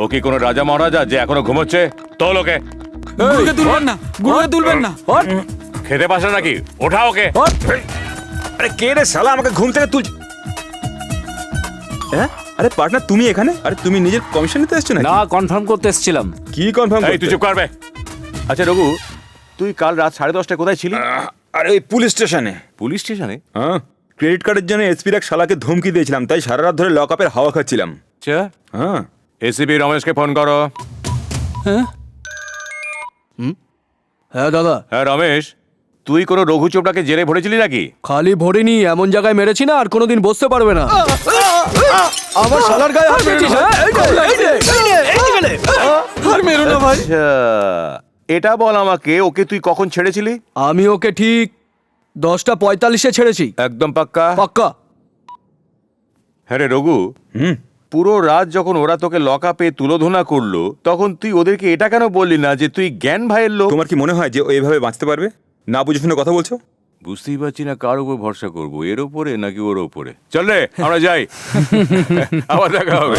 ও কি কোনো রাজা মহারাজা যে এখনো ঘুমোচ্ছে? তোল ওকে। গুরুকে তুলবেন না, গুরুকে তুলবেন না। খেতে পাস না নাকি? ওঠা ওকে। আরে কে রে শালা আমাকে ঘুম থেকে তুল। হ্যাঁ আরে পার্টনার তুমি এখানে? আরে তুমি নিজের কমিশন নিতে এসছো নাকি? না, কনফার্ম করতে এসেছিলাম। কি কনফার্ম? এই তুই চুপ করবে। আচ্ছা রঘু, তুই কাল রাত 10:30টায় কোথায় ছিলি? আরে ওই পুলিশ স্টেশনে। পুলিশ স্টেশনে? হ্যাঁ, ক্রেডিট কার্ডের জন্য এসপির এক শালাকে ধমকি দিয়েছিলাম, তাই সারা রাত ধরে লকআপের হাওয়া খাচ্ছিলাম। আচ্ছা, হ্যাঁ এসিপি রমেশকে ফোন করো। হ্যাঁ দাদা, হ্যাঁ রমেশ, তুই কোনো রঘু চোপড়াকে জেলে ভরেছিলি নাকি? খালি ভরিনি, এমন জায়গায় মেরেছি না আর কোনোদিন বসতে পারবে না। আমার শালার গায়ে হাত মেরেছিস, হ্যাঁ? আর মেরো না ভাই। আচ্ছা, এটা বল আমাকে, ওকে তুই কখন ছেড়েছিলি? আমি ওকে ঠিক 10:45-এ ছেড়েছি। একদম পাক্কা? পাক্কা। হ্যাঁ রে রঘু, পুরো রাত যখন ওরা তোকে লকআপে তুলোধনা করলো, তখন তুই ওদেরকে এটা কেন বললি না যে তুই জ্ঞান ভাইয়ের লোক? তোমার কি মনে হয় যে ও এভাবে বাঁচতে পারবে? না বুঝে শুনে কথা বলছো? বুঝতেই পারছি না কার উপর ভরসা করবো, এর উপরে নাকি ওর উপরে। চল রে, আমরা যাই। আবার দেখা হবে।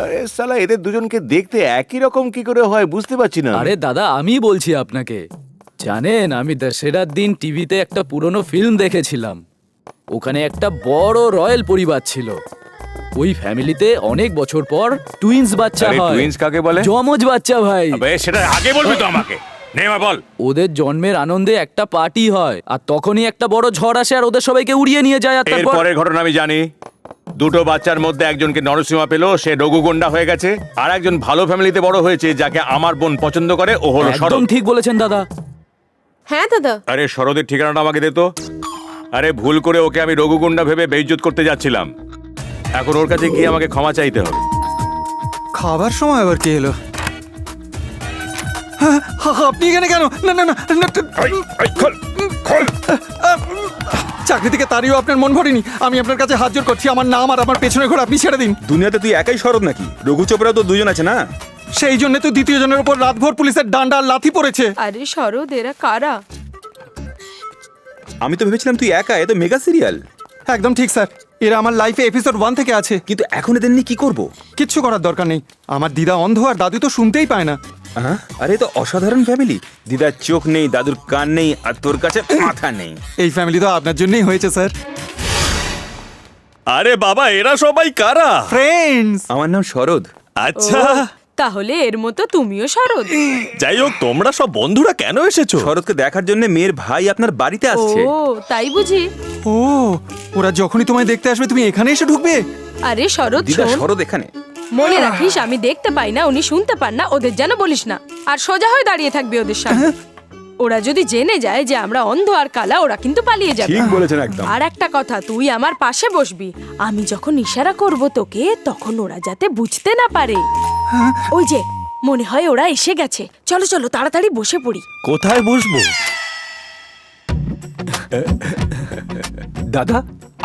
আরে শালা, এদের দুজনকে দেখতে একই রকম কি করে হয় বুঝতে পারছি না। আরে দাদা, আমি বলছি আপনাকে, জানেন আমি দশেরার দিন টিভিতে একটা পুরনো ফিল্ম দেখেছিলাম। ওখানে একটা বড় রয়্যাল পরিবার ছিল। ওই ফ্যামিলিতে অনেক বছর পর টুইন্স বাচ্চা আরে হয়। টুইন্স কাকে বলে? জমজ বাচ্চা ভাই। আবে সেটা আগে বলবি তো আমাকে। নে মা বল। ওদের জন্মের আনন্দে একটা পার্টি হয়, আর তখনই একটা বড় ঝড় আসে আর ওদের সবাইকে উড়িয়ে নিয়ে যায়। আর এর তারপর পরের ঘটনা আমি জানি। দুটো বাচ্চার মধ্যে একজনকে নরসিংহা পেলো, সে রঘুগন্ডা হয়ে গেছে। আর একজন ভালো ফ্যামিলিতে বড় হয়েছে, যাকে আমার বোন পছন্দ করে, ও হলো শরৎ। একদম ঠিক বলেছেন দাদা। হ্যাঁ দাদা। আরে শরদের ঠিকানাটা আমাকে দে তো। আরে ভুল করে ওকে আমি রঘুগন্ডা ভেবে বেইজ্জত করতে যাচ্ছিলাম। এখন ওর কাছে গিয়ে আমাকে ক্ষমা চাইতে হবে। খাবার সময় আবার কে এলো? আপনি এখানে কেন? না না না, চাকরি থেকে তাড়িয়েও আপনার মন ভরেনি। আমি আপনার কাছে হাত জোর করছি, আমার নাম আর আমার পেছনে ঘোরা আপনি ছেড়ে দিন। দুনিয়াতে তুই একাই শরৎ নাকি? রঘু চোপড়াও তো দুজন আছে না? সেই জন্য তো দ্বিতীয় জনের উপর রাতভর পুলিশের ডান্ডা আর লাথি পড়েছে। আরে শরৎ, এরা কারা? আমি তো ভেবেছিলাম তুই একা, এ তো মেগা সিরিয়াল। একদম ঠিক স্যার, এরা আমার লাইফে এপিসোড 1 থেকে আছে। কিন্তু এখন এদের নিয়ে কি করবো? কিচ্ছু করার দরকার নেই। আমার দিদা অন্ধ আর দাদু তো শুনতেই পায় না। আরে এ তো অসাধারণ ফ্যামিলি। দিদার চোখ নেই, দাদুর কান নেই, আর তোর কাছে মাথা নেই। এই ফ্যামিলি তো আপনার জন্যই হয়েছে স্যার। আরে বাবা, এরা সবাই কারা? ফ্রেন্ডস। আমার নাম শরৎ। আচ্ছা, তাহলে এর মতো তুমিও শরৎ? যাই হোক, তোমরা সব বন্ধুরা কেন এসেছো? শরৎকে দেখার জন্য মেয়ের ভাই আপনার বাড়িতে ও আসছে। তাই বুঝি? ও, ওরা যখনই তোমায় দেখতে আসবে তুমি এখানে এসে ঢুকবে? আরে শরৎ দিদা, শোন, শরৎ এখানে। মনে রাখিস আমি দেখতে পাই না, উনি শুনতে পান না, ওদের যেন বলিস না। আর সোজা হয়ে দাঁড়িয়ে থাকবে ওদের সামনে। ওরা যদি জেনে যায় যে আমরা অন্ধ আর কালা, ওরা কিন্তু পালিয়ে যাবে। ঠিক বলেছেন একদম। আর একটা কথা, তুই আমার পাশে বসবি। আমি যখন ইশারা করব তোকে, তখন ওরা যাতে বুঝতে না পারে। ওই যে মনে হয় ওরা এসে গেছে। চলো চলো তাড়াতাড়ি বসে পড়ি। কোথায় বসবো? দাদা,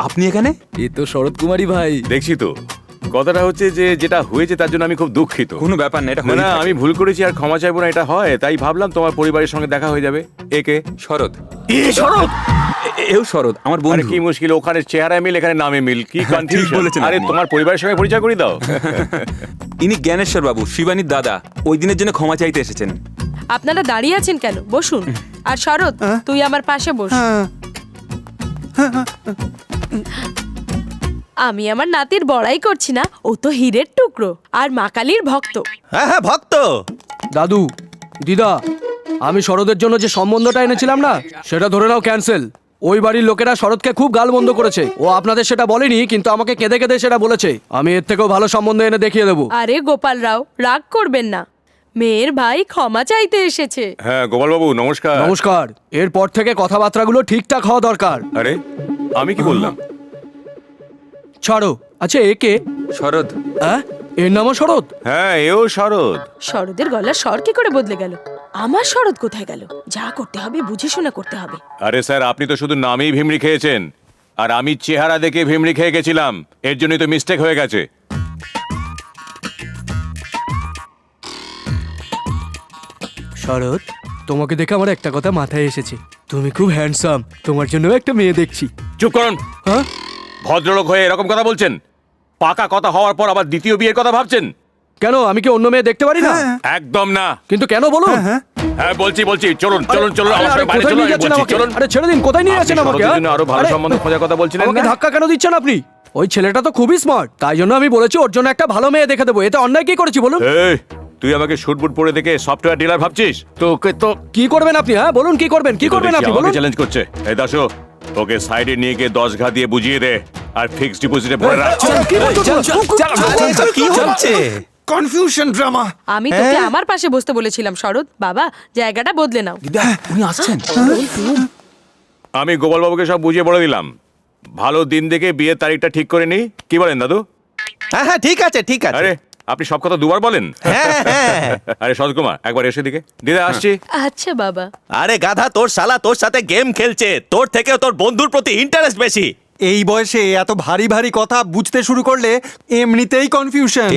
আপনি এখানে? এ তো শরৎ কুমারী ভাই। দেখছি তো, কথাটা হচ্ছে যে যেটা হয়েছে তার জন্য আমি খুব দুঃখিত। কোনো ব্যাপার না, এটা না হয়ে না, থাকে। আমি ভুল করেছি আর ক্ষমা চাইবো না, এটা হয়। তাই ভাবলাম তোমার পরিবারের সঙ্গে দেখা হয়ে যাবে। একে শরৎ। শরৎ, এও শরৎ, আমার আরে বন্ধু। কি মুশকিল, ওখানে চেহারায় মিল, এখানে নামে মিল, কি কনফিউশন। বলেছেন আরে আপনি। তোমার পরিবারের সঙ্গে পরিচয় করিয়ে দাও। ইনি জ্ঞানেশ্বর বাবু, শিবানীর দাদা। ওই দিনের জন্য ক্ষমা চাইতে এসেছেন। আপনারা দাঁড়িয়ে আছেন কেন? বসুন। আর শরৎ, তুই আমার পাশে বস। আমি আমার নাতির বড়াই করছি না, ও তো হীরের টুকরো আর মা কালীর ভক্ত। হ্যাঁ হ্যাঁ, ভক্ত। দাদু, দিদা, আমি শরৎের জন্য যে সম্বন্ধটা এনেছিলাম না, সেটা ধরে নাও ক্যান্সেল। ওই বাড়ির লোকেরা শরৎকে খুব গালমন্দ করেছে। ও আপনাদের সেটা বলেনি, কিন্তু আমাকে কেঁদে কেঁদে সেটা বলেছে। আমি এর থেকেও ভালো সম্বন্ধ এনে দেখিয়ে দেবো। আরে গোপাল রাও, রাগ করবেন না। মেয়ের ভাই ক্ষমা চাইতে এসেছে। হ্যাঁ গোপাল বাবু, নমস্কার। নমস্কার। এরপর থেকে কথাবার্তাগুলো ঠিকঠাক হওয়া দরকার। আরে আমি কি বললাম? ছাড়ো। আচ্ছা, এ কে? শরৎ। এর নামও শরৎ? হ্যাঁ, এও শরৎ। শরতের গলার স্বর কি করে বদলে গেল? আমার শরৎ কোথায় গেল? যা করতে হবে বুঝে শুনে করতে হবে। আরে স্যার, আপনি তো শুধু নামেই ভিমড়ি খেয়েছেন, আর আমি চেহারা দেখে ভিমড়ি খেয়ে গেছিলাম। এর জন্যই তো মিস্টেক হয়ে গেছে। শরৎ, তোমাকে দেখে আমার একটা কথা মাথায় এসেছে। তুমি খুব হ্যান্ডসাম। তোমার জন্য একটা মেয়ে দেখছি। চুপ করুন। হ্যাঁ? ভদ্রলোক হয়ে এরকম কথা বলছেন? পাকা কথা হওয়ার পর আবার দ্বিতীয় বিয়ের কথা ভাবছেন? কেন আমি কি অন্য মেয়ে দেখতে পারি না? একদম না। কিন্তু কেন বলুন? হ্যাঁ বলছি চলুন চলুন চলুন আরে, আমার আরে, সঙ্গে বাইরে কোথায় চলুন, নিয়ে আমি যাচ্ছেন বলছি, আমাকে? চলুন। আরে ছেড়ে দিন, কোথায় নিয়ে আপনি যাচ্ছেন আমাকে? শরতের জন্য আরো ভালো আরে, সম্বন্ধ খোঁজার কথা বলছিলেন আমাকে না? ধাক্কা কেন দিচ্ছেন আপনি? ওই ছেলেটা তো খুবই স্মার্ট, তাই জন্য আমি বলেছি ওর জন্য একটা ভালো মেয়ে দেখে দেবো। এতে অন্যায় কি করেছি বলুন? এই, তুই আমাকে শুটবুট পরে দেখে সফটওয়্যার ডিলার ভাবছিস? তোকে তো কি করবেন আপনি? হ্যাঁ বলুন, কি করবেন? কি করবেন আপনি বলুন? চ্যালেঞ্জ করছে। এই দাসো, ওকে সাইডে নিয়ে গিয়ে 10 ঘা দিয়ে বুঝিয়ে দে আর ফিক্সড ডিপোজিটে ভরে রাখ। কি বলছো? কি হচ্ছে? Confusion drama. আমি তোকে আমার পাশে বসতে বলেছিলাম শরৎ। বাবা, জায়গাটা বদলে নাও। দিদা উনি আসছেন। আমি গোপাল বাবুকে সব বুঝিয়ে বলে দিলাম। ভালো দিন দেখে বিয়ের তারিখটা ঠিক করে নি। কি বলেন দাদু? হ্যাঁ হ্যাঁ ঠিক আছে ঠিক আছে। আরে আপনি সব কথা দুবার বলেন? হ্যাঁ হ্যাঁ। আরে শরৎ কুমার, একবার এসে দিকে। দিদা আসছি। আচ্ছা বাবা। আরে গাধা, তোর শালা তোর সাথে গেম খেলছে, তোর থেকেও তোর বন্ধুর প্রতি ইন্টারেস্ট বেশি। এই বয়সে এত ভারী ভারী কথা বুঝতে শুরু করলে এমনিতেই কনফিউশন।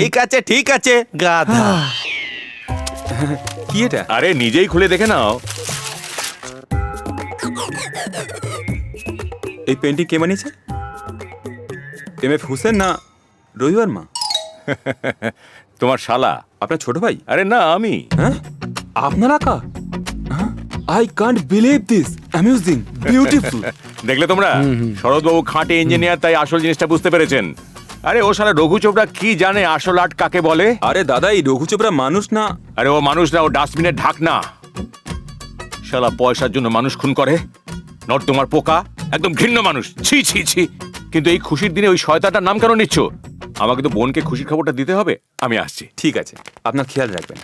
ঠিক আছে গাধা। কি এটা? আরে নিজেই খুলে দেখে নাও। এই পেন্টিং কে বানিয়েছে? এম.এফ. হুসেন না রবিবার মা? তোমার শালা। আপনার ছোট ভাই? আরে না, আমি। হ্যাঁ, আপনার আঁকা? I can't believe this, amusing, beautiful. দেখলে তোমরা, শরৎ বাবু খাঁটি ইঞ্জিনিয়ার, তাই আসল জিনিসটা বুঝতে পেরেছেন। আরে ও শালা রঘু চোপড়া কি জানে আসল আর্ট কাকে বলে? আরে দাদা, এই রঘু চোপড়া মানুষ না। আরে ও মানুষ না, ও ডাস্টবিনের ঢাকনা। শালা পয়সার জন্য মানুষ খুন করে, নর্দমার পোকা, একদম ঘৃণ্য মানুষ। ছি ছি ছি। কিন্তু এই খুশির দিনে ওই শয়তানটার নাম কেন নিচ্ছ? আমাকে তো বোনকে খুশির খবরটা দিতে হবে। আমি আসছি। ঠিক আছে, আপনার খেয়াল রাখবেন।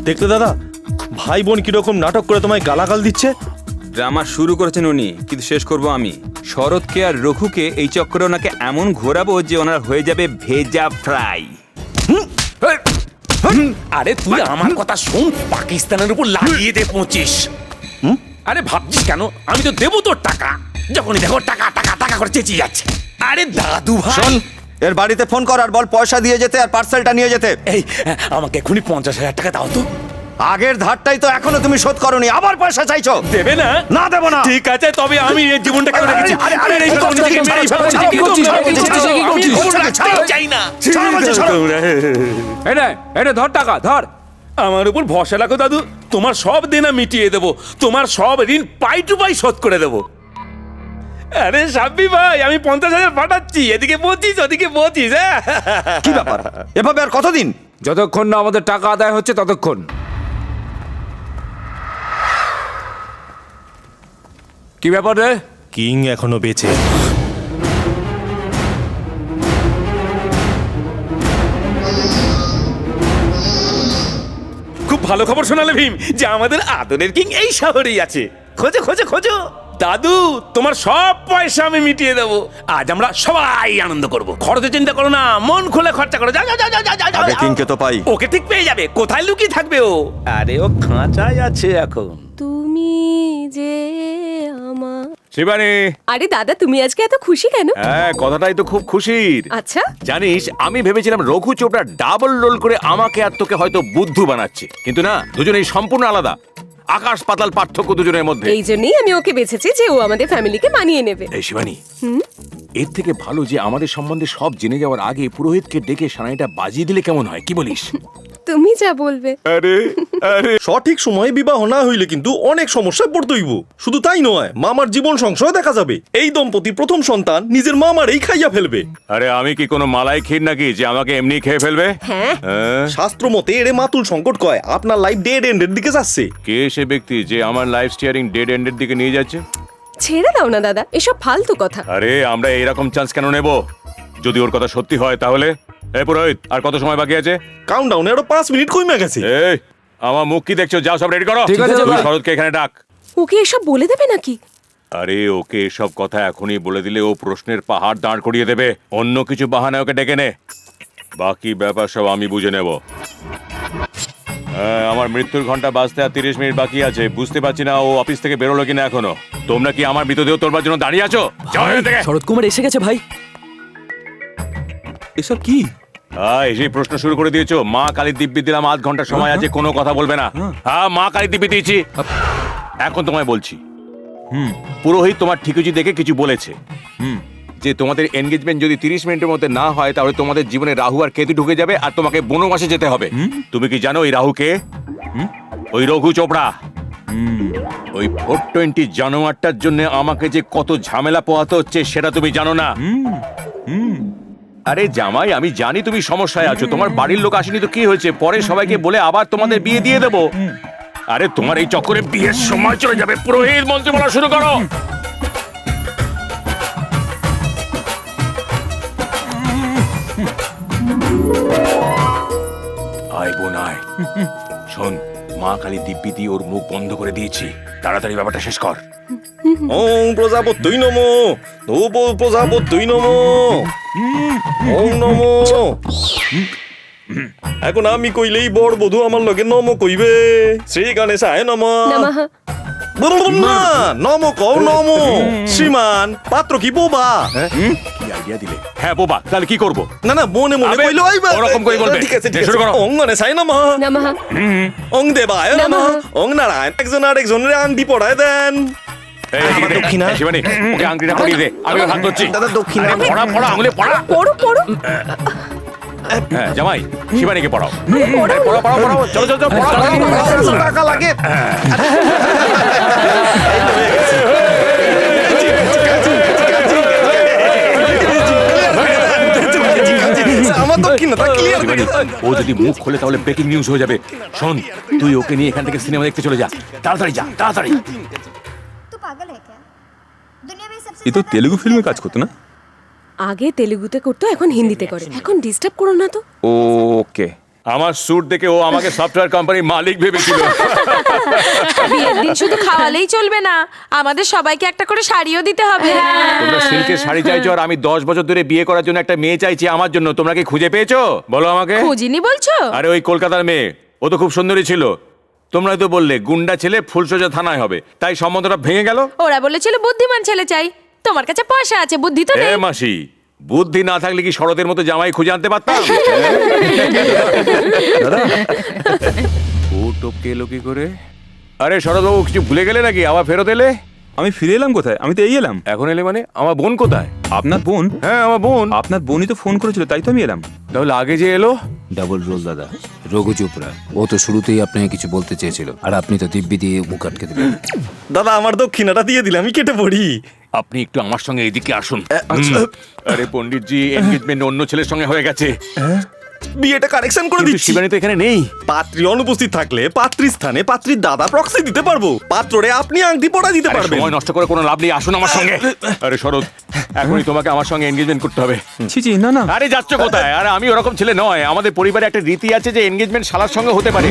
দেখলে দাদা, ভাই বোন কিরকম নাটক করে তোমায় গালাগাল দিচ্ছে। ড্রামা শুরু করেছেন উনি, কিন্তু শেষ করব আমি। শরৎকে আর রঘুকে এই চক্করে ওনাকে এমন ঘোরাবো যে ওনার হয়ে যাবে ভেজা ফ্রাই। আরে তুই আমার কথা শোন, পাকিস্তানের উপর লাগিয়ে দে 25। আরে ভাবছিস কেন? আমি তো দেবো তোর টাকা। যখনই দেখো টাকা টাকা টাকা করে চেঁচিয়ে যাচ্ছে। আরে দাদু ভাই, শোন, এর বাড়িতে ফোন কর আর বল পয়সা দিয়ে যেতে আর পার্সেলটা নিয়ে যেতে। এই আমাকে এখনই 50,000 টাকা দাও তো। আগের ধারটাই তো এখনো তুমি শোধ করনি, আবার পয়সা চাইছো? দেবে না? না দেবো না। ঠিক আছে, তবে আমি এই জীবনটা কেন রেখেছি? আরে এই জীবন নিজেকে মেরেই ফেলছি। কি করছিস? আমি জীবন রাখতেই চাই না। এটা ধর টাকা, ধর। আমার উপর ভরসা রাখো দাদু, তোমার সব দেনা মিটিয়ে দেবো, তোমার সব ঋণ পাই টু পাই শোধ করে দেবো। আরে সাব্বি ভাই, আমি 50,000 পাঠাচ্ছি, এদিকে 25 ওদিকে 25। কি ব্যাপার, এভাবে আর কতদিন? যতক্ষণ না আমাদের টাকা আদায় হচ্ছে ততক্ষণ। কি ব্যাপার রে? কিং এখনো বেঁচে। খুব ভালো খবর শোনালে ভীম, যে আমাদের আদরের কিং এই শহরেই আছে। খোঁজো খোঁজো খোঁজো। দাদু, তোমার সব পয়সা আমি মিটিয়ে দেবো। আজ আমরা সবাই আনন্দ করব। খরচের চিন্তা করো না, মন খুলে খরচা করো। যাও যাও যাও যাও যাও, আগে যাও। কিংকে তো পাই। ওকে ঠিক পেয়ে যাবে। কোথায় লুকিয়ে থাকবে ও? আরে ও খাঁচায় আছে এখন। তুমি যে আমার। শিবানী। আরে দাদা, তুমি আজকে এত খুশি কেন? হ্যাঁ, কথাটাই তো খুব খুশির। আচ্ছা, জানিস, আমি ভেবেছিলাম রঘু চোপড়া ডাবল রোল করে আমাকে আর তোকে হয়তো বুদ্ধু বানাচ্ছে, কিন্তু না, দুজনেই সম্পূর্ণ আলাদা। আকাশ পাতাল পার্থক্য দুজনের মধ্যে। এই জন্যই আমি ওকে বেছেছি যে ও আমাদের ফ্যামিলিকে মানিয়ে নেবে। এই শিবানী, এর থেকে ভালো যে আমাদের সম্বন্ধে সব জেনে যাওয়ার আগে পুরোহিতকে ডেকে সানাইটা বাজিয়ে দিলে কেমন হয়, কি বলিস? তুমি যা বলবে। আরে আরে সঠিক সময়ে বিবাহ না হইলে কিন্তু অনেক সমস্যায় পড়তে হইব। শুধু তাই নয়, মামার জীবন সংশয় দেখা যাবে। এই দম্পতি প্রথম সন্তান নিজের মামারই খাইয়া ফেলবে। আরে আমি কি কোনো মালাই ক্ষীর নাকি যে আমাকে এমনি খেয়ে ফেলবে? হ্যাঁ, হ্যাঁ? শাস্ত্র মতে এরে মাতুল সংকট কয়। আপনার লাইফ ডেড এন্ডের দিকে যাচ্ছে। কে সে ব্যক্তি যে আমার লাইফ স্টিয়ারিং ডেড এন্ডের দিকে নিয়ে যাচ্ছে? ছেড়ে দাও না দাদা, এসব ফালতু কথা। আরে আমরা এরকম চান্স কেন নেব? যদি ওর কথা সত্যি হয় তাহলে? এই পুরোহিত, আর কত সময় বাকি আছে? কাউন্টডাউনে আরো 5 মিনিট কমে গেছে। এই, আমার মুখ কি দেখছো? যাও সব রেডি করো। ঠিক আছে, তুই দাদা। শরৎকে এখানে ডাক। ওকে এসব বলে দেবে নাকি? আরে ওকে এসব কথা এখনই বলে দিলে ও প্রশ্নের পাহাড় দাঁড় করিয়ে দেবে। অন্য কিছু বাহানায় ওকে ডেকে নে, বাকি ব্যাপার সব আমি বুঝে নেব। হ্যাঁ, আমার মৃত্যুর ঘন্টা বাজতে আর 30 মিনিট বাকি আছে। বুঝতে পারছি না ও অফিস থেকে বেরোলো কিনা এখনো। তোমরা কি আমার মৃতদেহ তোলবার জন্য দাঁড়িয়ে আছো? যাও এখান থেকে। শরৎ কুমার এসে গেছে ভাই। এসব কি? এসেই প্রশ্ন শুরু করে দিয়েছো। মা কালীর দিব্যি দিলাম, আধ ঘন্টা সময় আছে, কোনো কথা বলবে না। হ্যাঁ, মা কালীর দিব্যি দিয়েছি। এখন তোমায় বলছি, পুরোহিত তোমার ঠিকুজি দেখে কিছু বলেছে যে তোমাদের এনগেজমেন্ট যদি 30 মিনিটের মধ্যে না হয় তাহলে তোমাদের জীবনে রাহু আর কেতু ঢুকে যাবে আর তোমাকে বনবাসে যেতে হবে। তুমি কি জানো ওই রাহুকে? ওই রঘু চোপড়া। ওই 420 জানোয়ারটার জন্য আমাকে যে কত ঝামেলা পোহাতে হচ্ছে সেটা তুমি জানো না। আরে জামাই, আমি জানি তুমি সমস্যায় আছো, তোমার বাড়ির লোক আসেনি তো কি হয়েছে, পরে সবাইকে বলে আবার তোমাদের বিয়ে দিয়ে দেবো। আরে তোমার এই চক্করে বিয়ের সময় চলে যাবে। পুরোহিত মন্ত্রী বলা শুরু করো। আয় বোন আয়, শোন, মা কালী দিব্যি দিয়ে ওর মুখ বন্ধ করে দিয়েছি, তাড়াতাড়ি ব্যাপারটা শেষ কর। ওং প্রজাপত্যই নমো, ধূপ প্রজাপত্যই নমো, ওং নমো। এখন আমি কইলেই বড় বধূ আমার লগে নমো কইবে। শ্রী গণেশায় নমঃ। বলুন না, নমো কও নমো। শ্রীমান, পাত্র কি বোবা? কি আইডিয়া দিলে? হ্যাঁ বোবা, তাহলে কি করব? না না, মনে মনে আবে, কইলো আইবা। ওরকম করে বলবে। ঠিক আছে, যে ঠিক শুরু আছে। করো। ওং গণেশায় নমঃ। ওং দেবায় নমঃ। ওং নারায়ণ। একজন আরেকজনের আংটি পড়ায় দেন। এই, এদিকে আমার দে। দক্ষিণা। এই, শিবানী, ওকে আংটিটা পরিয়ে দে, আমি ওর হাত ধরছি। দাদা দক্ষিণা। আরে, পড়া পড়া, আঙুলে পড়া। পড়ো পড়ো হ্যাঁ জামাই, শিবানীকে পড়াও। পড়াও পড়াও পড়াও, চলো চলো চলো, পড়াও, পড়াও, পড়াও। 500 টাকা লাগে। আমার দক্ষিণাটা ক্লিয়ার শিবানী, ও যদি মুখ খোলে তাহলে ব্রেকিং নিউজ হয়ে যাবে। শোন, তুই ওকে নিয়ে এখান থেকে সিনেমা দেখতে চলে যা, তাড়াতাড়ি যা, তাড়াতাড়ি। तू पागल है क्या दुनिया में सबसे এ তো তেলুগু ফিল্মে কাজ করতো না? আগে তেলেগুতে করতো, এখন হিন্দিতে করে। এখন ডিস্টার্ব করো না তো। ওকে। আমার স্যুট দেখে ও আমাকে সফটওয়্যার কোম্পানির মালিক ভেবেছিল। বিয়ের দিন শুধু খাওয়ালেই চলবে না, আমাদের সবাইকে একটা করে শাড়িও দিতে হবে। তোমরা সিল্কের শাড়ি চাইছো আর আমি 10 বছর ধরে বিয়ে করার জন্য একটা মেয়ে চাইছি আমার জন্য। তোমরা কি খুঁজে পেয়েছো বলো আমাকে? খুঁজিনি বলছো? আরে ওই কলকাতার মেয়ে, ও তো খুব সুন্দরী ছিল। তোমরা তো বললে গুন্ডা ছেলে ফুলসজ্জা থানায় হবে, তাই সম্বন্ধটা ভেঙে গেল। ওরা বলেছিল বুদ্ধিমান ছেলে চাই, তোমার কাছে পয়সা আছে, বুদ্ধি তো এ নেই। মাসি, বুদ্ধি না থাকলে কি শরতের মতো জামাই খুঁজে আনতে পারতাম? ও টপকে এলো কি করে? আরে শরৎবাবু, কিছু ভুলে গেলে নাকি? আবার ফেরত এলে? আমি ফিরে এলাম কোথায়? আমি তো এই এলাম। এখন এলে মানে? আমার বোন কোথায়? আপনার বোন? হ্যাঁ আমার বোন। আপনার বোনই তো ফোন করেছিল, তাই তো আমি এলাম। তাহলে আগে যে এলো? ডাবল রোল দাদা, রঘু চোপড়া। ও তো শুরুতেই আপনাকে কিছু বলতে চেয়েছিল, আর আপনি তো দিব্যি দিয়ে মুখ আটকে দিলেন। দাদা, আমার দক্ষিণাটা দিয়ে দিলে আমি কেটে পড়ি। আপনি একটু আমার সঙ্গে এদিকে আসুন। আরে পণ্ডিতজি, এনগেজমেন্ট অন্য ছেলের সঙ্গে হয়ে গেছে। বিয়েটা কারেকশন করে কিন্তু দিচ্ছি। শিবানী তো এখানে নেই। পাত্রী অনুপস্থিত থাকলে পাত্রীর স্থানে পাত্রীর দাদা প্রক্সি দিতে পারবো। পাত্ররে আপনি আংটি পড়া দিতে আরে পারবেন। সময় নষ্ট করে কোনো লাভ নেই, আসুন আমার সঙ্গে। আরে শরৎ, এখনই তোমাকে আমার সঙ্গে এনগেজমেন্ট করতে হবে। ছি ছি, না না। আরে যাচ্ছ কোথায়? আরে আমি ওরকম ছেলে নয়। আমাদের পরিবারে একটা রীতি আছে যে এনগেজমেন্ট শালার সঙ্গে হতে পারে।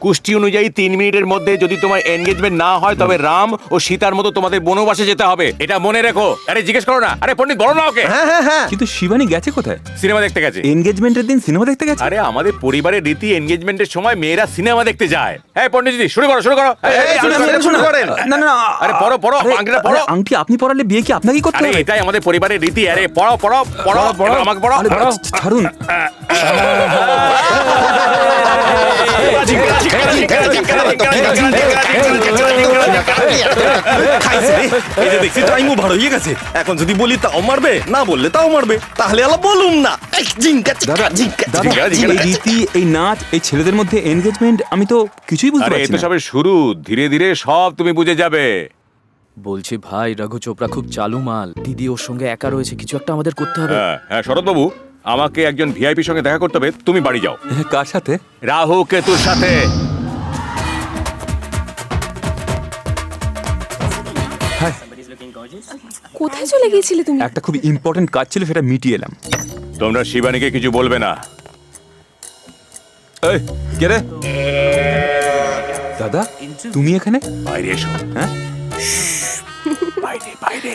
কুষ্টি অনুযায়ী 3 মিনিটের মধ্যে যদি তোমার এনগেজমেন্ট না হয় তবে রাম ও সীতার মতো তোমাদের বনবাসে যেতে হবে, এটা মনে রেখো। আরে জিজ্ঞেস করো না। আরে পণ্ডিত বলো না ওকে। কিন্তু শিবানী গেছে কোথায়? সিনেমা দেখতে গেছে। এনগেজমেন্টের দিন সিনেমা দেখতে গেছে? আরে আমাদের পরিবারের রীতি, এনগেজমেন্টের সময় মেয়েরা সিনেমা দেখতে যায়। হ্যাঁ পণ্ডিতজি, শুরু করো শুরু করো। শুরু করেন। না না না। আরে পড়ো পড়ো, আংটিটা পড়ো। আংটি আপনি পরালে বিয়ে কি আপনাকেই করতে আরে হবে? এটাই আমাদের পরিবারের রীতি। আরে পড়ো পড়ো পড়ো পড়ো, আমাকে পড়ো। আরে ছাড়ুন। এই যে দেখছি টাইমও ভালো হয়ে গেছে। এখন যদি বলি তাও মারবে, না বললে তাও মারবে, তাহলে আলা বলুম না। দাদা, এই রীতি, এই নাচ, এই ছেলেদের মধ্যে এনগেজমেন্ট, আমি তো কিছুই বুঝতে আরে পারছি এতো না। সবে শুরু, ধীরে ধীরে সব তুমি বুঝে যাবে। বলছি ভাই, রঘু চোপড়া খুব চালু মাল। দিদি ওর সঙ্গে একা রয়েছে, কিছু একটা আমাদের করতে হবে। হ্যাঁ হ্যাঁ শরৎবাবু, আমাকে একজন ভিআইপির সঙ্গে দেখা করতে হবে, তুমি বাড়ি যাও। কার সাথে? রাহু কেতুর সাথে। কোথায় চলে গিয়েছিলে তুমি? একটা খুব ইম্পর্টেন্ট কাজ ছিল, সেটা মিটিয়ে এলাম। তোমরা শিবানীকে কিছু বলবে না। এই কে রে? দাদা, তুমি এখানে? বাইরে এসো। হ্যাঁ, বাইরে বাইরে।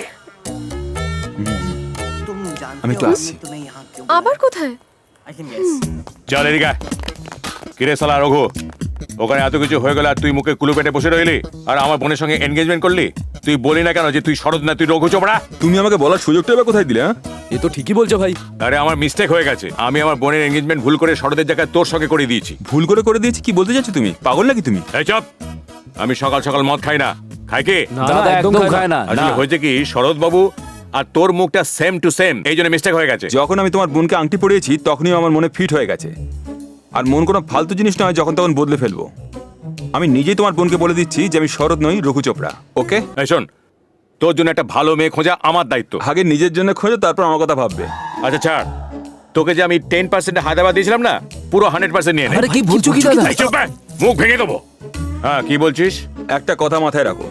আমি তো আসছি। আবার কোথায়? চল এদিকে আয়। কিরে শালা রঘু, ওখানে এত কিছু হয়ে গেল আর তুই মুখে কুলু পেটে বসে রইলি আর আমার বোনের সঙ্গে এনগেজমেন্ট করলি? তুই বলি না কেন যে তুই শরৎ না, তুই রঘু চোপড়া? তুমি আমাকে বলার সুযোগটা এবার কোথায় দিলে? হ্যাঁ, এ তো ঠিকই বলছো ভাই। আরে আমার মিস্টেক হয়ে গেছে। আমি আমার বোনের এনগেজমেন্ট ভুল করে শরতের জায়গায় তোর সঙ্গে করে দিয়েছি। ভুল করে দিয়েছি? কি বলতে চাচ্ছ তুমি? পাগল নাকি তুমি? এই চপ, আমি সকাল সকাল মদ খাই না। খায় কে? না, দাদা না, একদম খায় না। আসলে হয়েছে কি, শরৎ বাবু আর তোর মুখটা সেম টু সেম, এই জন্য মিস্টেক হয়ে গেছে। যখন আমি তোমার বোনকে আংটি পরিয়েছি তখনই আমার মনে ফিট হয়ে গেছে। আর মন কোনো ফালতু জিনিস নয় যখন তখন বদলে ফেলবো। আমি নিজেই তোমার বোনকে বলে দিচ্ছি যে আমি শরৎ নই, রঘু চোপড়া। ওকে? এই শোন, তোর জন্য একটা ভালো মেয়ে খোঁজা আমার দায়িত্ব। আগে নিজের জন্য খোঁজো, তারপর আমার কথা ভাববে। আচ্ছা ছাড়, তোকে যে আমি 10% হায়দ্রাবাদ দিয়েছিলাম না, পুরো 100% নিয়ে নে। আরে কি বলছো কি দাদা? এই চুপ বে, মুখ ভেঙে দেবো। হ্যাঁ, কি বলছিস? একটা কথা মাথায় রাখো,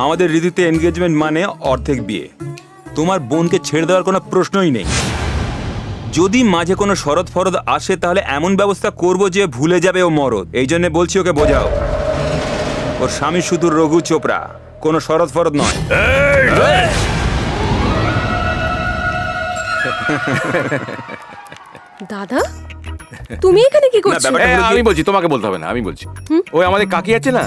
আমাদের রীতিতে এনগেজমেন্ট মানে অর্ধেক বিয়ে। তোমার বোনকে ছেড়ে দেওয়ার কোনো প্রশ্নই নেই। যদি মাঝে কোনো শরৎ ফরদ আসে তাহলে এমন ব্যবস্থা করব যে ভুলে যাবে ও মরদ। এই জন্য বলছি ওকে বোঝাও, ওর স্বামী শুধু রঘু চোপড়া, কোনো শরৎ ফরদ নয়। দাদা, তুমি এখানে কি করছো? ব্যাপারটা হলো কি- আমি বলছি, তোমাকে বলতে হবে না, আমি বলছি। ওই আমাদের কাকি আছে না,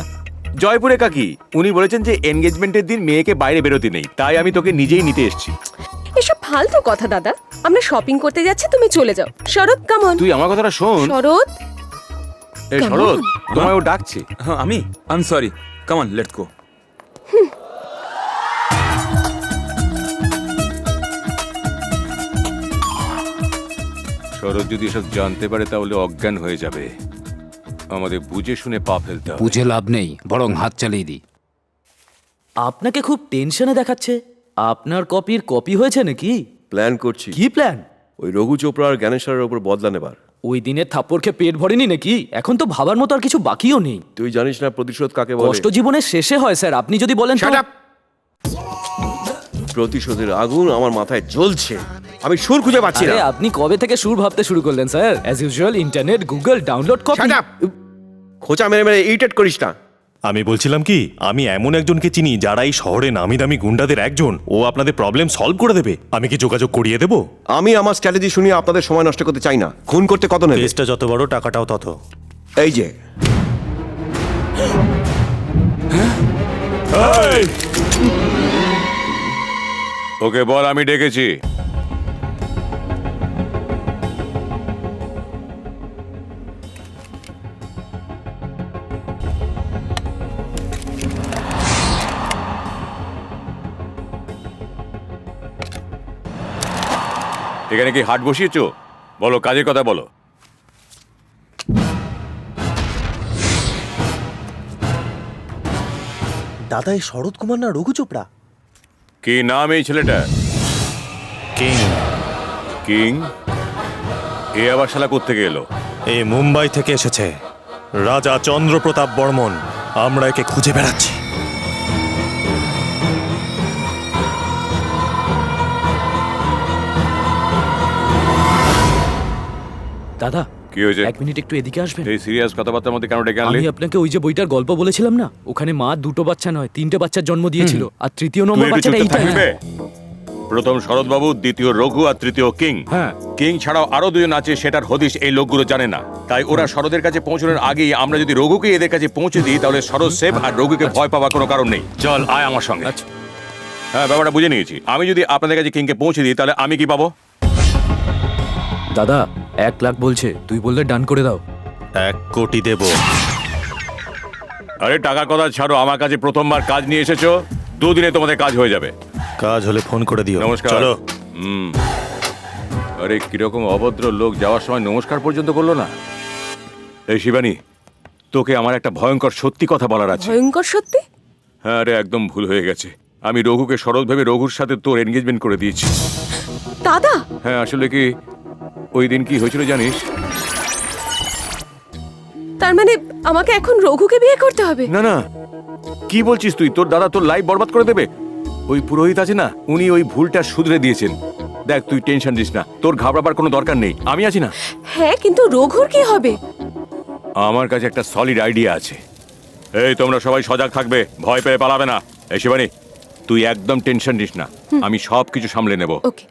জয়পুরে কাকি, উনি বলেছেন যে এনগেজমেন্টের দিন মেয়েকে বাইরে বেরোতে নেই, তাই আমি তোকে নিজেই নিতে এসেছি। এসব ফালতু কথা দাদা, আমরা শপিং করতে যাচ্ছি, তুমি চলে যাও। শরৎ কামন। তুই আমার কথাটা শোন। শরৎ, এই Come শরৎ, on. তোমায় ও ডাকছে। হ্যাঁ, আমি I am sorry, come on let's go. Sarat যদি এসব জানতে পারে তাহলে অজ্ঞান হয়ে যাবে। আমাদের বুঝে শুনে পা ফেলতে হবে। বুঝে লাভ নেই, বরং হাত চালিয়ে দিই। আপনাকে খুব টেনশনে দেখাচ্ছে। আপনার কপির কপি হয়েছে নাকি? প্ল্যান করছি কি প্ল্যান? ওই রঘু চোপড়া আর জ্ঞানেশ্বরের ওপর বদলা নেবার। ওই দিনের থাপ্পড় খেয়ে পেট ভরেনি নাকি? এখন তো ভাবার মতো আর কিছু বাকিও নেই। তুই জানিস না প্রতিশোধ কাকে বলে? কষ্ট জীবনের শেষে হয় স্যার, আপনি যদি বলেন তো। Shut up! প্রতিশোধের আগুন আমার মাথায় জ্বলছে, আমি সুর খুঁজে পাচ্ছি আরে না। আপনি কবে থেকে সুর ভাবতে শুরু করলেন sir? As usual internet, Google, download copy. Shut up! খোঁচা মেরে মেরে ইরিটেট করিস না। আমি বলছিলাম কি, আমি এমন একজনকে চিনি যারা এই শহরে নামি দামি গুন্ডাদের একজন, ও আপনাদের প্রবলেম সলভ করে দেবে। আমি কি যোগাযোগ করিয়ে দেবো? আমি আমার স্ট্র্যাটেজি শুনিয়ে আপনাদের সময় নষ্ট করতে চাই না। খুন করতে কত নেবে? কেসটা যত বড়, টাকাটাও তত। এই যে ওকে বল আমি ডেকেছি। এখানে কি হাট বসিয়েছো? বলো, কাজের কথা বলো। দাদা, এই শরৎ কুমার না রঘু চোপড়া? কি নাম এই ছেলেটা? কিং। কিং? এ আবার শালা কোত্থেকে এলো? এ মুম্বাই থেকে এসেছে, রাজা চন্দ্রপ্রতাপ বর্মন। আমরা একে খুঁজে বেড়াচ্ছি। দাদা, কি হয়েছে? এক মিনিট একটু এদিকে আসবেন। এই সিরিয়াস কথাবার্তার মধ্যে কেন ডেকে আনলি? আমি আপনাকে ওই যে বইটার গল্প বলেছিলাম না, ওখানে মা দুটো বাচ্চা নয় 3টে বাচ্চার জন্ম দিয়েছিল, আর তৃতীয় তুই নম্বর একটু বাচ্চাটা চুপচাপ এইটা। থাকবি বে? প্রথম শরৎবাবু, দ্বিতীয় রঘু আর তৃতীয় কিং। হ্যাঁ। কিং ছাড়াও আরো দুজন আছে, সেটার হদিশ এই লোকগুলো জানে না। তাই ওরা শরদের কাছে পৌঁছানোর আগেই আমরা যদি রঘুকে এদের কাছে পৌঁছে দিই তাহলে শরৎ সেফ আর রঘুকে ভয় পাওয়ার কোনো কারণ নেই। চল আয় আমার সঙ্গে। আচ্ছা। হ্যাঁ, ব্যাপারটা বুঝে নিয়েছি। আমি যদি আপনাদের কাছে কিংকে পৌঁছে দিই তাহলে আমি কি পাবো? দাদা 1 লাখ বলছে, তুই বললে ডান করে দাও। 1 কোটি দেব। আরে টাকার কথা ছাড়ো, আমার কাছে প্রথমবার কাজ নিয়ে এসেছো, 2 দিনে তোমাদের কাজ হয়ে যাবে। কাজ হলে ফোন করে দিও। নমস্কার। চলো। আরে কিরকম অভদ্র লোক, যাওয়ার সময় নমস্কার পর্যন্ত করলো না। এই শিবানী, তোকে আমার একটা ভয়ঙ্কর সত্যি কথা বলার আছে। ভয়ঙ্কর সত্যি? হ্যাঁ রে, একদম ভুল হয়ে গেছে। আমি রঘুকে শরৎ ভেবে রঘুর সাথে তোর এনগেজমেন্ট করে দিয়েছি। দাদা, হ্যাঁ, আসলে কি ওই দিন কি হয়েছিল জানিস? তার মানে আমাকে এখন রঘুকে বিয়ে করতে হবে? না না, কি বলছিস তুই? তোর দাদা তোর লাইফ বরবাদ করে দেবে। ওই পুরোহিত আছে না, উনি ওই ভুলটা শুধরে দিয়েছেন। দেখ, তুই টেনশন নিস না, তোর ঘাবড়াবার কোনো দরকার নেই, আমি আছি না। হ্যাঁ, কিন্তু রঘুর কি হবে? আমার কাছে একটা সলিড আইডিয়া আছে। এই তোমরা সবাই সজাগ থাকবে, ভয় পেয়ে পালাবে না। এই শিবানী, তুই একদম টেনশন নিস না, আমি সব কিছু সামলে নেব। ওকে।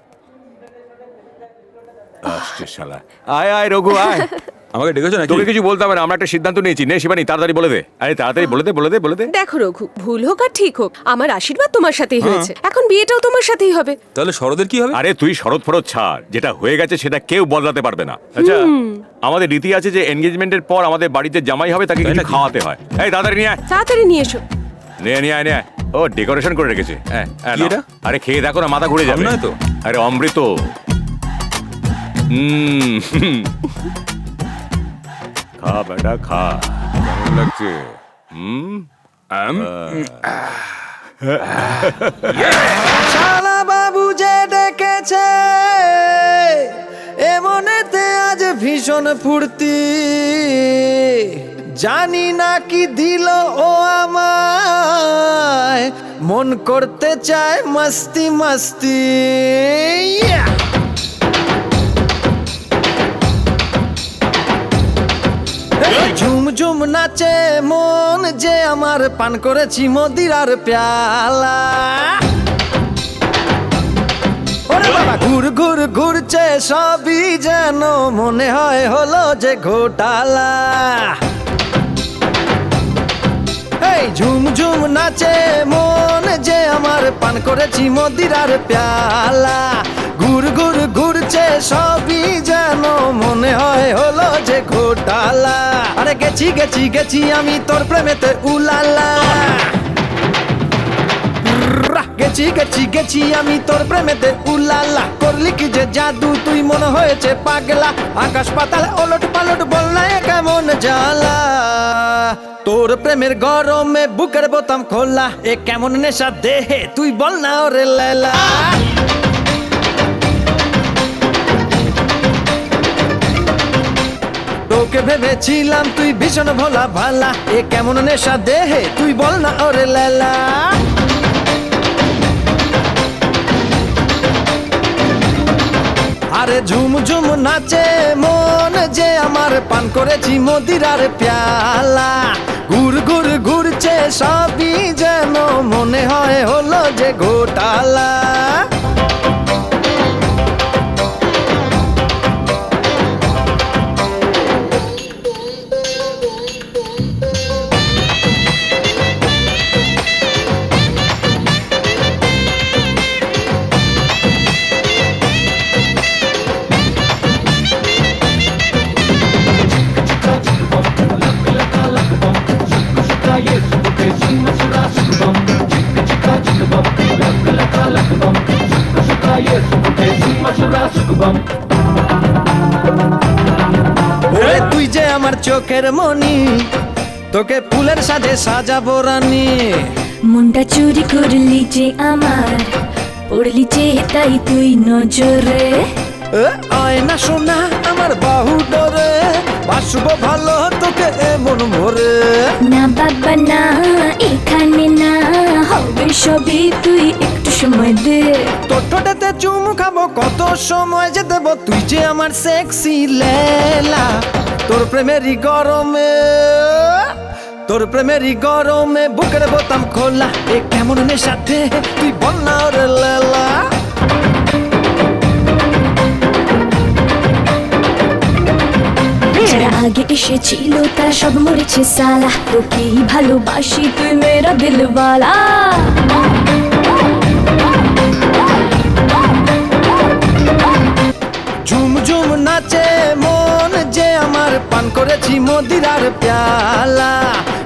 আসছে শালা। আয় আয় রঘু আয়। আমাকে ডেকেছো নাকি? তোকে কিছু বলতে হবে না, আমরা একটা সিদ্ধান্ত নিয়েছি। নে শিবানী, তাড়াতাড়ি বলে দে। আরে তাড়াতাড়ি বলে দে, বলে দে, বলে দে। দেখো রঘু, ভুল হোক আর ঠিক হোক, আমার আশীর্বাদ তোমার সাথেই হয়েছে, এখন বিয়েটাও তোমার সাথেই হবে। তাহলে শরদের কি হবে? আরে তুই শরৎ ফরৎ ছাড়, যেটা হয়ে গেছে সেটা কেউ বদলাতে পারবে না। আচ্ছা, আমাদের রীতি আছে যে এনগেজমেন্টের পর আমাদের বাড়িতে জামাই হবে, তাকে কিছু খাওয়াতে হয়। এই তাড়াতাড়ি নিয়ে আয়। তাড়াতাড়ি নিয়ে এসো। নে নিয়ে আয়, নিয়ে আয়। ও ডেকোরেশন করে রেখেছে। হ্যাঁ, হ্যাঁ, কি নাও। এটা? আরে খেয়ে দেখো না, মাথা ঘুরে যাবে। নয় তো? আরে অমৃত। খা বেটা খা, কেমন লাগছে? শালা বাবু যে ডেকেছে এমনেতে আজ ভীষণ ফুর্তি, জানি না কি দিল ও আমায়, মন করতে চায় মস্তি মস্তি। ঝুম ঝুম নাচে মন যে আমার, পান করেছি মদিরার প্যালা। ওরে বাবা ঘুর ঘুর ঘুরছে সবই যেন মনে হয় হলো যে ঘোটালা। এই ঝুম ঝুম নাচে মন যে আমার, পান করেছি মদিরার প্যালা। ঘুর ঘুর ঘুরছে সবই যেন মনে হয় হলো যে ঘোটালা। আরে গেছি গেছি গেছি আমি তোর প্রেমেতে উলালা, গেছি গেছি গেছি আমি তোর প্রেমেতে উলালা। করলি কি যে জাদু তুই মনে হয়েছে পাগলা, আকাশ পাতাল ওলট পালট বল না এ কেমন জ্বালা। তোর প্রেমের গরমে বুকের বোতাম খোলা, এ কেমন নেশা দেহে তুই বল না ওরে লেলা। তোকে ভেবেছিলাম তুই ভীষণ ভোলা ভালা, এ কেমন নেশা দেহে তুই বল না ওরে লেলা। আরে ঝুম ঝুম নাচে মন যে আমার, পান করেছি মদিরার প্যালা। ঘুর ঘুর ঘুরছে সবই যেন মনে হয় হলো যে ঘোটালা। ওরে তুই যে আমার চোখের মনি, তোকে ফুলের সাজে সাজাবো রানী। মুন্ডা চুরি করলি যে আমার, পড়লি যে তাই তুই নজরে। আয়না সোনা আমার বাহু ডরে, বাসবো ভালো তোকে এমন ভরে। না বাবা না এখানে না, হবে সবই তুই একটু সময় দে। তোর ঠোঁটেতে চুমু খাবো কত সময় যে দেবো, তুই যে আমার সেক্সি লেলা। তোর প্রেমেরই গরমে, তোর প্রেমেরই গরমে বুকের বোতাম খোলা, এ কেমন নেশাতে তুই বল না ওরে লেলা। যারা আগে এসেছিল তারা সব মরেছে সালা, তোকেই ভালোবাসি তুই মেরা দিলওয়ালা। ঝুম ঝুম নাচে মন যে আমার, পান করেছি মদিরার প্যালা।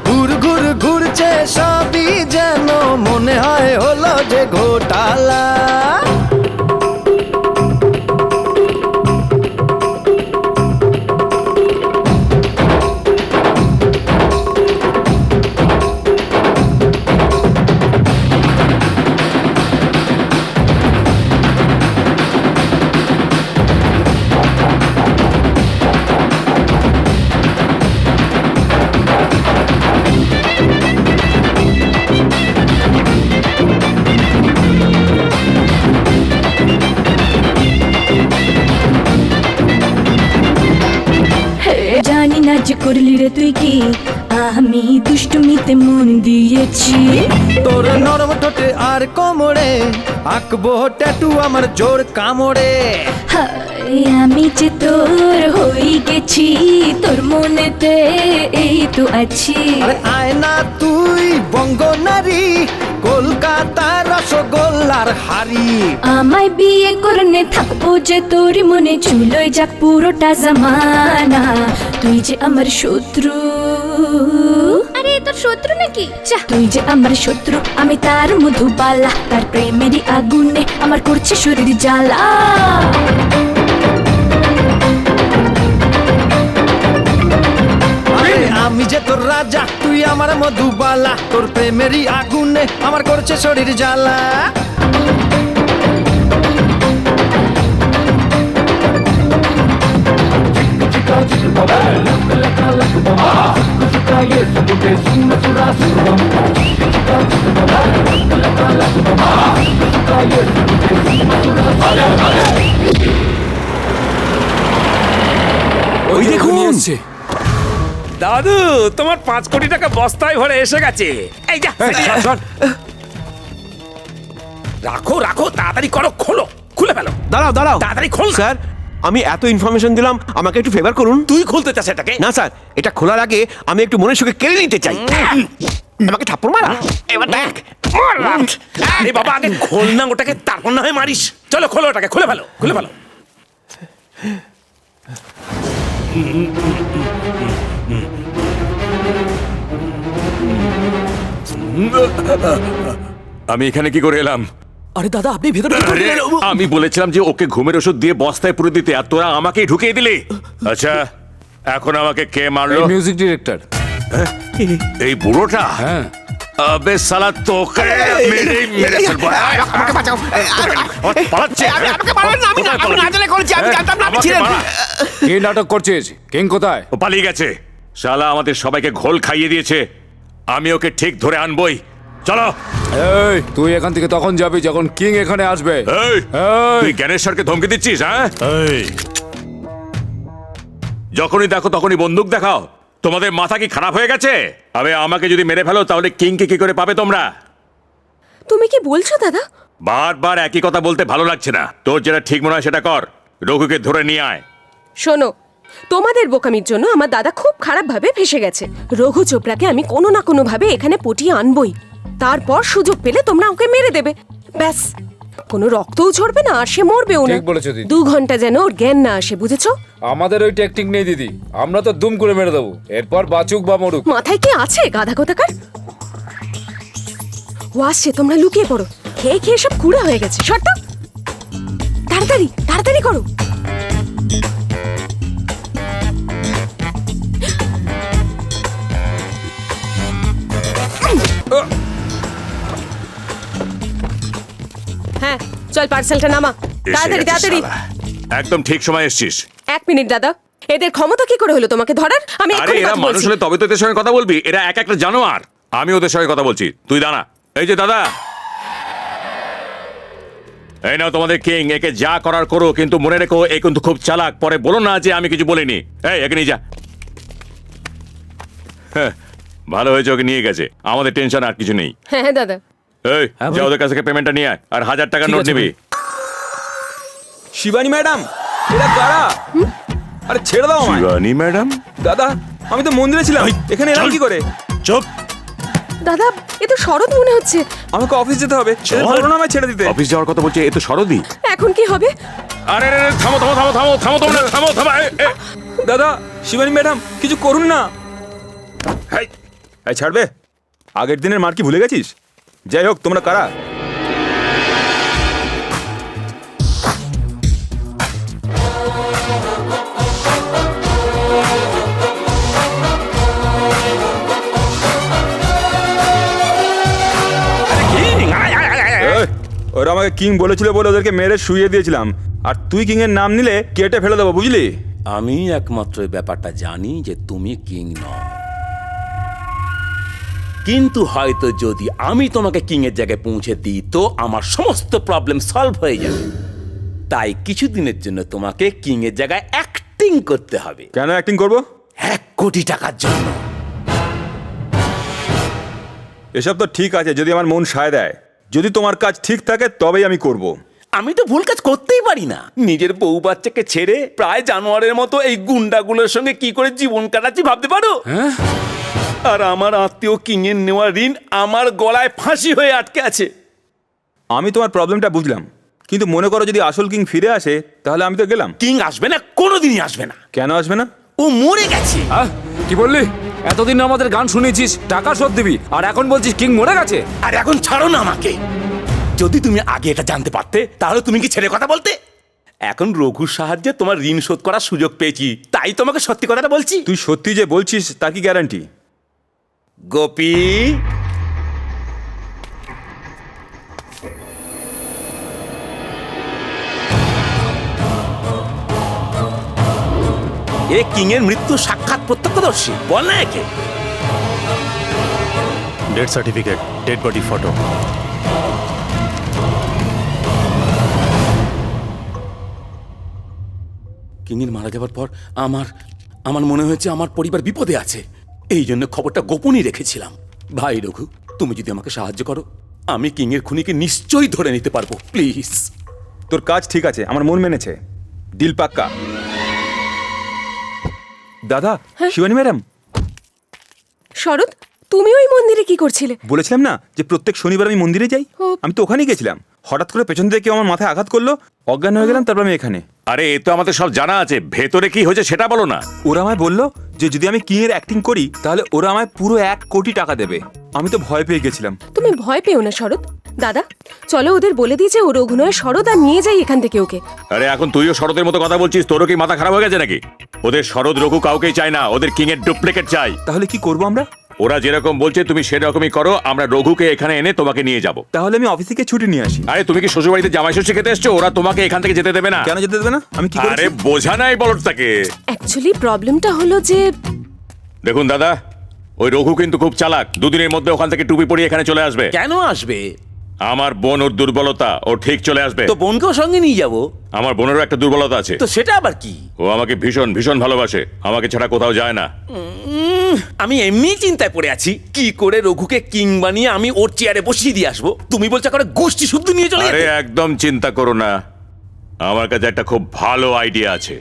ঘুর ঘুর ঘুরছে সবই যেন মনে হয় হলো যে ঘোটালা। জানি না যে করলি রে তুই কি, আমি দুষ্টুমিতে মন দিয়েছি। তোর নরম ঠোঁটে আর কোমরে আঁকবো ট্যাটু আমার জোর কামড়ে। হায় আমি যে তোর হই গেছি, তোর মনেতে এই তো আছি। আরে আয় না তুই বঙ্গ নারী, কলকাতার রসগোল্লার হাড়ি। আমায় বিয়ে করনে থাকবো যে তোর মনে, চুলোয় যাক পুরোটা জামানা, তুই যে আমার শত্রু। আরে তোর শত্রু নাকি? তুই যে আমার শত্রু, আমি তার মধুবালা, তার প্রেমেরই আগুনে আমার করছে শরীর জ্বালা। আমি যে তোর রাজা, তুই আমার মধুবালা, তোর প্রেমেরই আগুনে আমার করছে শরীর জ্বালা। ওই দেখুন দাদু, তোমার 5 কোটি টাকা বস্তায় ভরে এসে গেছে। এই যা, রাখো রাখো, তাড়াতাড়ি করো, খোলো, খুলে ফেলো। দাঁড়াও দাঁড়াও তাড়াতাড়ি খোল। স্যার, আমি এত ইনফরমেশন দিলাম, আমাকে একটু ফেভার করুন। তুই খুলতে চাস এটাকে? না স্যার, এটা খোলার আগে আমি একটু মনের সুখে কেড়ে নিতে চাই। আমাকে থাপ্পড় মারা, এবার দেখ। আরে বাবা, আগে খোল না ওটাকে, তারপর না হয় মারিস। চলো খোলো ওটাকে, খুলে ফেলো, খুলে ফেলো। আমি এখানে কি করে এলাম? আরে দাদা, আপনি ভেতরে আরে, আমি বলেছিলাম যে ওকে ঘুমের ওষুধ দিয়ে বস্তায় পুরে দিতে, আর তোরা আমাকেই ঢুকিয়ে দিলি। আচ্ছা, এখন আমাকে কে মারলো? Music director. এই বুড়োটা? হ্যাঁ। আবে সালা, তোকে মেরে ফেলবো। আমাকে বাঁচাও। পালাচ্ছে। আমাকে মারবেন না, আমি না জানে করেছি, আমি জানতাম না আপনি আমাকে ছিলেন। মারা। কি নাটক করছিস? কিং কোথায়? ও পালিয়ে গেছে। শালা আমাদের সবাইকে ঘোল খাইয়ে দিয়েছে। আমি ওকে ঠিক ধরে আনবই। চলো। এই, তুই এখান থেকে তখন যাবি যখন কিং এখানে আসবে। এই, এই, তুই জ্ঞানেশ্বরকে ধমকি দিচ্ছিস? হ্যাঁ, এই, যখনই দেখো তখনই বন্দুক দেখাও। তোমাদের মাথা কি খারাপ হয়ে গেছে? আবে, আমাকে যদি মেরে ফেলো তাহলে কিংকে কি করে পাবে তোমরা? তুমি কি বলছো দাদা? বারবার একই কথা বলতে ভালো লাগছে না। তোর যেটা ঠিক মনে হয় সেটা কর। রঘুকে ধরে নিয়ে আয়। শোনো, তোমাদের বোকামির জন্য আমার দাদা খুব খারাপভাবে ফেসে গেছে। রঘু চোপড়াকে আমি কোনো না কোনো ভাবে এখানে পটিয়ে আনবই। তারপর সুযোগ পেলে তোমরা ওকে মেরে দেবে, ব্যাস। কোনো রক্তও ঝরবে না, আর সে মরবেও না। ঠিক বলেছো দিদি। 2 ঘন্টা যেন ওর জ্ঞান না আসে, বুঝেছো? আমাদের ওই টেকনিক নেই দিদি, আমরা তো দুম করে মেরে দেবো, এরপর বাঁচুক বা মরুক। মাথায় কি আছে গাধা কোথাকার? ও আসছে, তোমরা লুকিয়ে পড়ো। খেয়ে খেয়ে সব কুড়া হয়ে গেছে। শর্ত, তাড়াতাড়ি তাড়াতাড়ি করো। হ্যাঁ, চল পার্সেলটা নামা, এসে তাড়াতাড়ি গেছে তাড়াতাড়ি। শালা। একদম ঠিক সময় এসেছিস। 1 মিনিট দাদা, এদের ক্ষমতা কি করে হলো তোমাকে ধরার? আমি আরে, এক্ষুনি এরা কথা মানুষ বলছি। হলে তবে তো এদের সঙ্গে কথা বলবি। এরা এক একটা জানোয়ার। আমি ওদের সঙ্গে কথা বলছি, তুই দাঁড়া। এই যে দাদা, এই নাও তোমাদের কিং। একে যা করার করো, কিন্তু মনে রেখো এ কিন্তু খুব চালাক। পরে বলো না যে আমি কিছু বলিনি। এই, একে নিয়ে যা। হ্যাঁ, ভালো হয়েছে ওকে নিয়ে গেছে। আমাদের টেনশন আর কিছু নেই। হ্যাঁ দাদা। এই, যা ওদের কাছ থেকে পেমেন্টটা নিয়ে আয়, আর 1000 টাকার নোট নিবি। শিবানী ম্যাডাম, এরা কারা? আরে ছেড়ে দাও আমায়। শিবানী ম্যাডাম? দাদা, আমি তো মন্দিরে ছিলাম, এখানে এলাম কি করে? চুপ। দাদা, এ তো শরৎ মনে হচ্ছে। আমাকে অফিস যেতে হবে, বলো না আমায় ছেড়ে দিতে। অফিস যাওয়ার কথা বলছে, এ তো সরদি। এখন কি হবে? আরে রে, থামো থামো থামো থামো থামো, তোমরা থামো থামো। দাদা, শিবানী ম্যাডাম, কিছু করুন না। এই ছাড়বে? আগের দিনের মার কি ভুলে গেছিস? যাই হোক, তোমরা কারা? ওরা আমাকে কিং বলেছিল বলে ওদেরকে মেরে শুইয়ে দিয়েছিলাম, আর তুই কিং এর নাম নিলে কেটে ফেলে দেবো, বুঝলি? আমি একমাত্র এই ব্যাপারটা জানি যে তুমি কিং নও, কিন্তু হয়তো যদি আমি তোমাকে কিং এর জায়গায় পৌঁছে দিই তো আমার সমস্ত প্রবলেম সলভ হয়ে যাবে। তাই কিছুদিনের জন্য তোমাকে কিং এর জায়গায় অ্যাক্টিং করতে হবে। কেন অ্যাক্টিং করবো? 1 কোটি টাকার জন্য। এসব তো ঠিক আছে যদি আমার মন সায় দেয়। যদি তোমার কাজ ঠিক থাকে তবেই আমি করব। আমি তো ভুল কাজ করতেই পারি না। নিজের বউ বাচ্চাকে ছেড়ে প্রায় জানোয়ারের মতো এই গুন্ডাগুলোর সঙ্গে কি করে জীবন কাটাচ্ছি ভাবতে পারো? আর আমার আত্মীয় কিং এর নেওয়া ঋণ আমার গলায় ফাঁসি হয়ে আটকে আছে। আমি তোমার প্রবলেমটা বুঝলাম, কিন্তু মনে করো যদি আসল কিং ফিরে আসে তাহলে আমি তো গেলাম। কিং আসবে না, কোনোদিনই আসবে না। কেন আসবে না? ও মরে গেছে। কি বললি? এতদিন আমাদের গান শুনেছিস, টাকা শোধ দিবি, আর এখন বলছিস কিং মরে গেছে। আর এখন ছাড়ো না আমাকে। যদি তুমি আগে এটা জানতে পারতে তাহলে তুমি কি ছেড়ে কথা বলতে? এখন রঘুর সাহায্যে তোমার ঋণ শোধ করার সুযোগ পেয়েছি, তাই তোমাকে সত্যি কথাটা বলছি। তুই সত্যি যে বলছিস তার কি গ্যারান্টি? গোপী, এ কিং এর মৃত্যু সাক্ষাৎ প্রত্যক্ষদর্শী, বল না একে। Death certificate, dead body photo. King এর মারা যাওয়ার পর আমার মনে হয়েছে আমার পরিবার বিপদে আছে, এই জন্য খবরটা গোপনই রেখেছিলাম। ভাই রঘু, তুমি যদি আমাকে সাহায্য করো, আমি কিং এর খুনিকে নিশ্চয়ই ধরে নিতে পারবো, প্লিজ। তোর কাজ ঠিক আছে, আমার মন মেনেছে, ডিল পাক্কা। দাদা, শিবানী ম্যাডাম, শরৎ, তুমি ওই মন্দিরে কি করছিলে? বলেছিলাম না যে প্রত্যেক শনিবার আমি মন্দিরে যাই। আমি তো ওখানেই গেছিলাম, হঠাৎ করে পেছন থেকে কেউ আমার মাথায় আঘাত করলো, অজ্ঞান হয়ে গেলাম, তারপর আমি এখানে। আরে এ তো আমাদের সব জানা আছে, ভেতরে কি হয়েছে সেটা বলো না। ওরা আমায় বললো যে যদি আমি কিং এর অ্যাক্টিং করি তাহলে ওরা আমায় পুরো 1 কোটি টাকা দেবে। আমি তো ভয় পেয়ে গেছিলাম। তুমি ভয় পেও না শরৎ। দাদা, চলো ওদের বলে দিই যে ওর অভিনয় শরৎ, আর নিয়ে যাই এখান থেকে ওকে। আরে এখন তুইও শরতের মতো কথা বলছিস, তোরও কি মাথা খারাপ হয়ে গেছে নাকি? ওদের শরৎ রঘু কাউকেই চায় না, ওদের কিং এর ডুপ্লিকেট চাই। তাহলে কি করবো আমরা? ওরা যেরকম বলছে তুমি সেরকমই করো, আমরা রঘুকে এখানে এনে তোমাকে নিয়ে যাব। তাহলে আমি অফিস থেকে ছুটি নিয়ে আসি। আরে তুমি কি শ্বশুরবাড়িতে জামাই ষষ্ঠী খেতে এসছো? ওরা তোমাকে এখান থেকে যেতে দেবে না। কেন যেতে দেবে না? আমি কি আরে করেছি? বোঝা নাই বলটাকে। অ্যাকচুয়ালি প্রবলেমটা হলো যে দেখুন দাদা, ওই রঘু কিন্তু খুব চালাক, দুদিনের মধ্যে ওখান থেকে টুপি পরিয়ে এখানে চলে আসবে। কেন আসবে? আমার বোন ওর দুর্বলতা, ও ঠিক চলে আসবে। তো বোনকেও সঙ্গে নিয়ে যাবো। আমার বোনেরও একটা দুর্বলতা আছে। তো সেটা আবার কি? ও আমাকে ভীষণ ভীষণ ভালোবাসে, আমাকে ছাড়া কোথাও যায় না। আমি এমনি চিন্তায় পড়ে আছি কি করে রঘুকে কিং বানিয়ে আমি ওর চেয়ারে বসিয়ে দিয়ে আসবো। তুমি বলছো করে গোষ্ঠী শুদ্ধ নিয়ে চলে আরে যেতে? একদম চিন্তা করো না, আমার কাছে একটা খুব ভালো আইডিয়া আছে।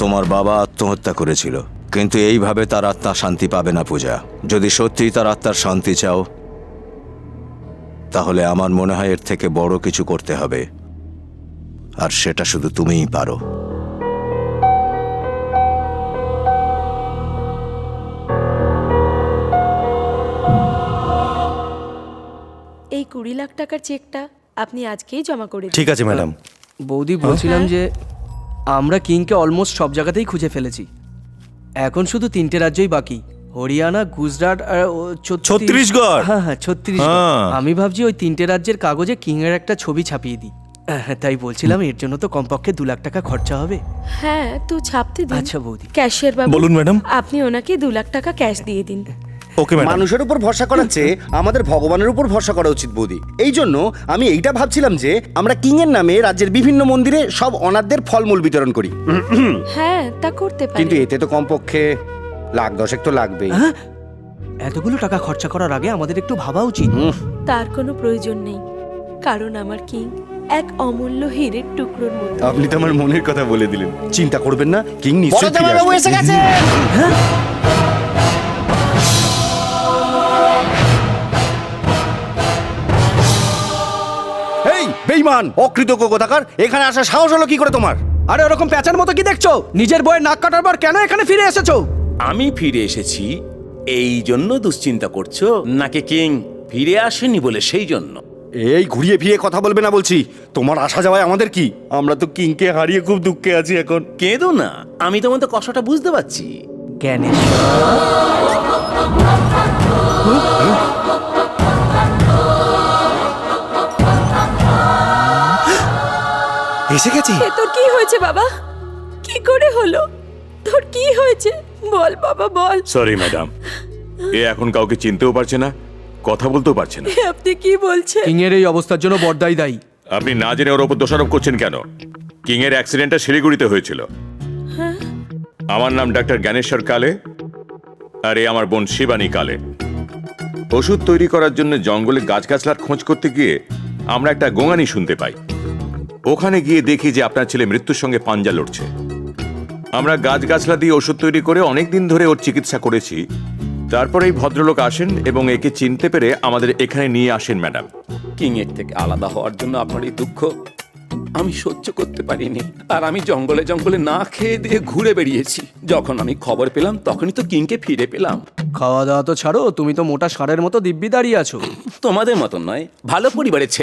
তোমার বাবা আত্মহত্যা করেছিল, কিন্তু এইভাবে তার আত্মা শান্তি পাবে না পূজা। যদি সত্যিই তার আত্মার শান্তি চাও তাহলে আমার মনে হয় এর থেকে বড় কিছু করতে হবে, আর সেটা শুধু তুমিই পারো। এই 20 লাখ টাকার চেকটা আপনি আজকেই জমা করে দিন। ঠিক আছে ম্যাডাম। বৌদি, বলছিলাম যে আমরা কিংকে অলমোস্ট সব জায়গাতেই খুঁজে ফেলেছি, এখন শুধু 3টে রাজ্যই বাকি, হরিয়ানা, গুজরাট আর ছত্তিশগড়। হ্যাঁ হ্যাঁ, ছত্তিশগড়। হ্যাঁ। আমি ভাবছি ওই 3টে রাজ্যের কাগজে কিং এর একটা ছবি ছাপিয়ে দিই। তাই বলছিলাম এর জন্য তো কমপক্ষে 2 লাখ টাকা খরচা হবে। হ্যাঁ, তো ছাপতে দিন। আচ্ছা বৌদি। ক্যাশিয়ার বাবু, বলুন ম্যাডাম। আপনি ওনাকে 2 লাখ টাকা ক্যাশ দিয়ে দিন। Okay madam. মানুষের উপর ভরসা করার চেয়ে আমাদের ভগবানের উপর ভরসা করা উচিত বৌদি। এই জন্য আমি এইটা ভাবছিলাম যে আমরা কিং এর নামে রাজ্যের বিভিন্ন মন্দিরে সব অনাথদের ফলমূল বিতরণ করি। হ্যাঁ, তা করতে কিন্তু পারেন। এতে তো কমপক্ষে 1,10,000 তো লাগবেই। হ্যাঁ, এতগুলো টাকা খরচা করার আগে আমাদের একটু ভাবা উচিত। তার কোনো প্রয়োজন নেই, কারণ আমার কিং এক অমূল্য হীরের টুকরোর মতো। আপনি তো আমার মনের কথা বলে দিলেন। চিন্তা করবেন না, কিং নিশ্চয়ই ফিরে আসবে। এসে গেছে। এই বেঈমান, অকৃতজ্ঞ কোথাকার, এখানে আসার সাহস হলো কি করে তোমার? আরে ওরকম প্যাঁচার মতো কি দেখছো? নিজের বইয়ের নাক কাটার পর কেন এখানে ফিরে এসেছো? আমি ফিরে এসেছি এই জন্য দুশ্চিন্তা করছো, নাকি কিং ফিরে আসেনি বলে সেই জন্য? এই ঘুরিয়ে ফিরিয়ে কথা বলবে না বলছি। তোমার আসা যাওয়ায় আমাদের কি? আমরা তো কিংকে হারিয়ে খুব দুঃখে আছি এখন। কেঁদো না, আমি তোমাদের কষ্টটা বুঝতে পারছি। জ্ঞানেশ, এসে গেছি। এ তোর কি হয়েছে বাবা? কি করে হলো? তোর কি হয়েছে বল বাবা, বল। সরি ম্যাডাম, এ এখন কাউকে চিনতেও পারছে না, কথা বলতেও পারছে না। আপনি কি বলছেন? কিং এর এই অবস্থার জন্য বড়দাই দায়ী। আপনি না জেনে ওর ওপর দোষারোপ করছেন কেন? কিং এর অ্যাক্সিডেন্টটা শিলিগুড়িতে হয়েছিল। আমার নাম ডাক্তার জ্ঞানেশ্বর কালে, আর এ আমার বোন শিবানী কালে। ওষুধ তৈরি করার জন্য জঙ্গলে গাছগাছলার খোঁজ করতে গিয়ে আমরা একটা গোঙানি শুনতে পাই। ওখানে গিয়ে দেখি যে আপনার ছেলে মৃত্যুর সঙ্গে পাঞ্জা লড়ছে। আমরা গাছগাছলা দিয়ে ওষুধ তৈরি করে অনেক দিন ধরে ওর চিকিৎসা করেছি। তারপর এই ভদ্রলোক আসেন এবং একে চিনতে পেরে আমাদের এখানে নিয়ে আসেন ম্যাডাম। কিং এর থেকে আলাদা হওয়ার জন্য আপনার এই দুঃখ আমি সহ্য করতে পারিনি, আর আমি জঙ্গলে জঙ্গলে না খেয়ে দিয়ে ঘুরে বেরিয়েছি। যখন আমি খবর পেলাম তখনই তো কিংকে ফিরে পেলাম। খাওয়া দাওয়া তো ছাড়ো, তুমি তো মোটা ষাঁড়ের মতো দিব্যি দাঁড়িয়ে আছো। তোমাদের মতন নয়, ভালো পরিবারের ছেলে।